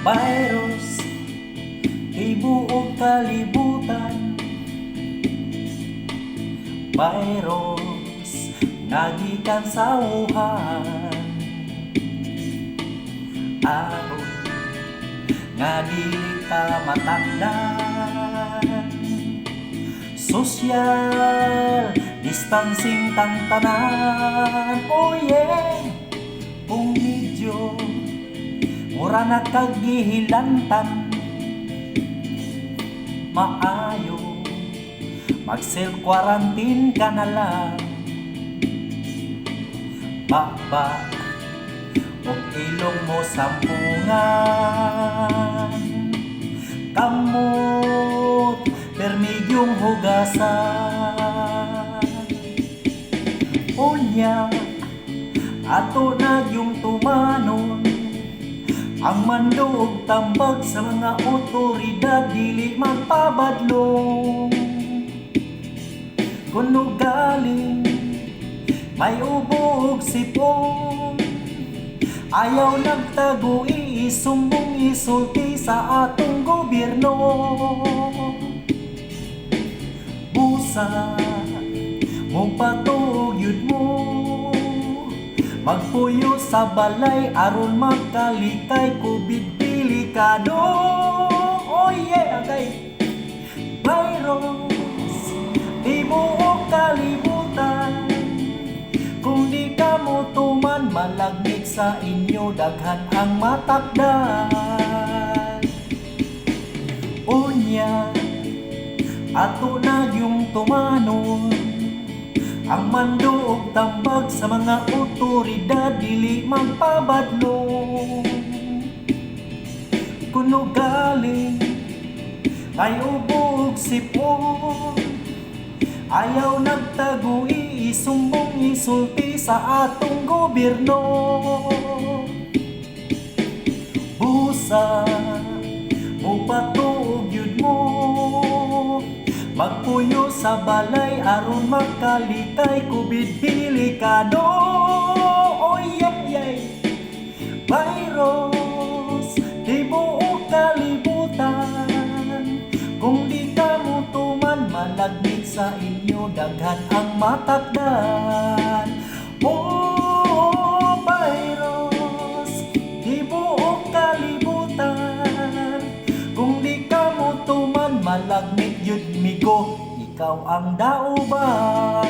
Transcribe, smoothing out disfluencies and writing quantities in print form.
Virus, ibuog kalibutan. Virus, nagikan sa Wuhan. Aron, nga dili ka matangdan. Social distancing tang tanan. Oh yeah, kung medyo mura na kagihilantan, maayo mag-self-quarantine ka na lang. Baba o ilong mo sampungan, kamot permigyong hugasan. Unya ato na yung tumanon, ang mandoog tambag sa mga otoridad, dili magpabadlong. Kuno galing may ubog sipon, ayaw nagtago, iisumbong isulti sa atong gobyerno. Busa mo patuog yun mo, magpuyo sa balay aron magkalikay, COVID delikado. Oh yeah, okay. Virus, ibuog kalibutan. Kung di ka mo tuman, malagmit sa inyo, daghan ang matakdan. Unya, ato na yung tumanon, ang mandoog tambag sa mga otoridad, dili magpabadlong. Kuno galing ay ubog sipon, ayaw nagtago, iisumbong isulti sa atong gobyerno. Busa mo patuog yun mo, magpuyo sa balay aron magkalikay, COVID delikado. Oh yeah, yeah. Virus, ibuog kalibutan. Kung di ka mo tuman, malagmit sa inyo, daghan ang matakdan. Oh, virus, ibuog kalibutan. Kung di ka mo tuman, malagmit yun migo, ikaw ang dauban.